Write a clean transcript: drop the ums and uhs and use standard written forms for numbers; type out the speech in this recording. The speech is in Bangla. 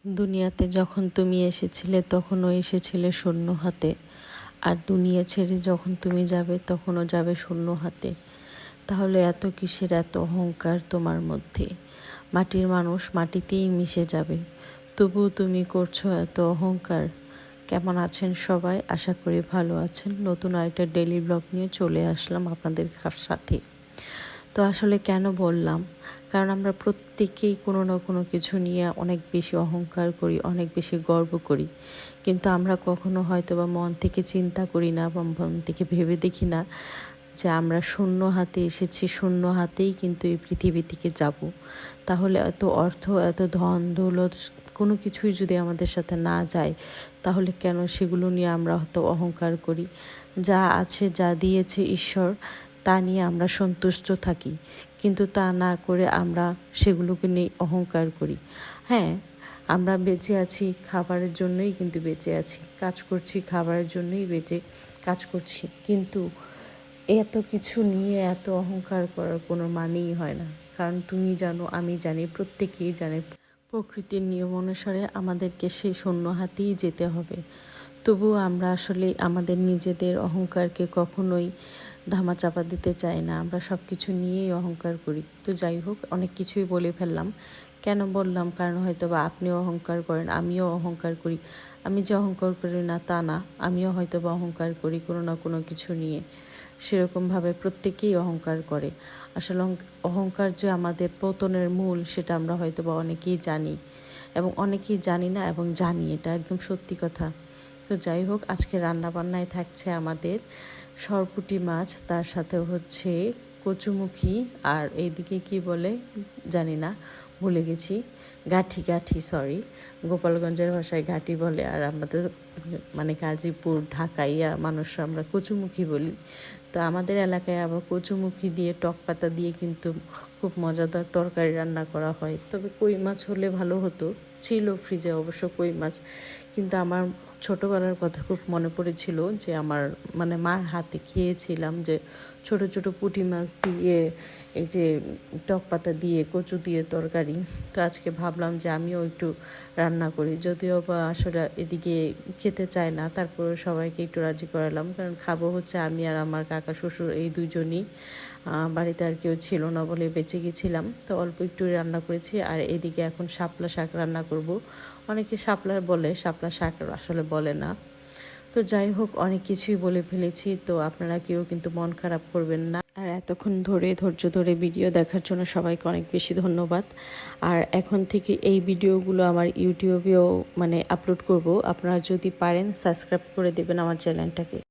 দুনিয়াতে যখন তুমি এসেছিলে তখনও এসেছিলে শূন্য হাতে, আর দুনিয়া ছেড়ে যখন তুমি যাবে তখনও যাবে শূন্য হাতে। তাহলে এত কিসের এত অহংকার তোমার মধ্যে? মাটির মানুষ মাটিতেই মিশে যাবে, তবুও তুমি করছো এত অহংকার। কেমন আছেন সবাই? আশা করি ভালো আছেন। নতুন আরেকটা ডেইলি ব্লগ নিয়ে চলে আসলাম আপনাদের সাথে। তো আসলে কেন বললাম, কারণ আমরা প্রত্যেকেই কোনো না কোনো কিছু নিয়ে অনেক বেশি অহংকার করি, অনেক বেশি গর্ব করি, কিন্তু আমরা কখনো হয়তো বা মন থেকে চিন্তা করি না বা মন থেকে ভেবে দেখি না যে আমরা শূন্য হাতে এসেছি, শূন্য হাতেই কিন্তু এই পৃথিবী থেকে যাব। তাহলে এত অর্থ, এত ধন দৌলত কোনো কিছুই যদি আমাদের সাথে না যায়, তাহলে কেন সেগুলো নিয়ে আমরা হয়তো অহংকার করি? যা আছে, যা দিয়েছে ঈশ্বর, তা নিয়ে আমরা সন্তুষ্ট থাকি, কিন্তু তা না করে আমরা সেগুলোকে নিয়ে অহংকার করি। হ্যাঁ, আমরা বেঁচে আছি খাবারের জন্যই, কিন্তু বেঁচে আছি, কাজ করছি খাবারের জন্যই কাজ করছি, কিন্তু এত কিছু নিয়ে এত অহংকার করার কোনো মানেই হয় না। কারণ তুমি জানো, আমি জানি, প্রত্যেকেই জানে, প্রকৃতির নিয়ম অনুসারে আমাদেরকে সেই শূন্য হাতেই যেতে হবে। তবুও আমরা আসলে আমাদের নিজেদের অহংকারকে কখনোই ধামাচাপা দিতে চাই না। আমরা সব কিছু নিয়েই অহংকার করি। তো যাই হোক, অনেক কিছুই বলে ফেললাম। কেন বললাম? কারণ হয়তো বা আপনিও অহংকার করেন, আমিও অহংকার করি। আমি যে অহংকার করি না তা না, আমিও হয়তো বা অহংকার করি কোনো না কোনো কিছু নিয়ে। সেরকমভাবে প্রত্যেকেই অহংকার করে। আসলে অহংকার যে আমাদের পতনের মূল, সেটা আমরা হয়তো বা অনেকেই জানি, এবং অনেকেই জানি না এবং জানি, এটা একদম সত্যি কথা। তো যাই হোক, আজকে রান্নাবান্নায় থাকছে আমাদের সরপুঁটি মাছ, তার সাথে হচ্ছে কচুমুখী, আর এইদিকে কি বলে জানি না, ভুলে গেছি, গাঠি সরি, গোপালগঞ্জের ভাষায় ঘাটি বলে, আর আমাদের মানে গাজীপুর ঢাকাইয়া মানুষ আমরা কচুমুখী বলি। তো আমাদের এলাকায় আবার কচুমুখী দিয়ে টক পাতা দিয়ে কিন্তু খুব মজাদার তরকারি রান্না করা হয়। তবে কই মাছ হলে ভালো হতো, ছিল ফ্রিজে অবশ্য কই মাছ, কিন্তু আমার ছোটোবেলার কথা খুব মনে পড়েছিল যে আমার মানে মার হাতে খেয়েছিলাম যে ছোট ছোট পুঁটি মাছ দিয়ে এই যে টক পাতা দিয়ে কচু দিয়ে তরকারি। তো আজকে ভাবলাম যে আমিও একটু রান্না করি, যদিও বা আসলে এদিকে খেতে চায় না, তারপরে সবাইকে একটু রাজি করালাম, কারণ খাবো হচ্ছে আমি আর আমার কাকা শ্বশুর, এই দুজনই। বাড়িতে আর কেউ ছিল না বলে বেঁচে গেছিলাম, তো অল্প একটু রান্না করেছি। আর এদিকে এখন শাপলা শাক রান্না করব। অনেকে শাপলা বলে, শাপলা শাক আসলে বলে না। তো যাই হোক, অনেক কিছুই বলে ফেলেছি, তো আপনারা কেউ কিন্তু মন খারাপ করবেন না। আর এতক্ষণ ধরে ধৈর্য ধরে ভিডিও দেখার জন্য সবাইকে অনেক বেশি ধন্যবাদ। আর এখন থেকে এই ভিডিওগুলো আমার ইউটিউবেও মানে আপলোড করব, আপনারা যদি পারেন সাবস্ক্রাইব করে দেবেন আমার চ্যানেলটাকে।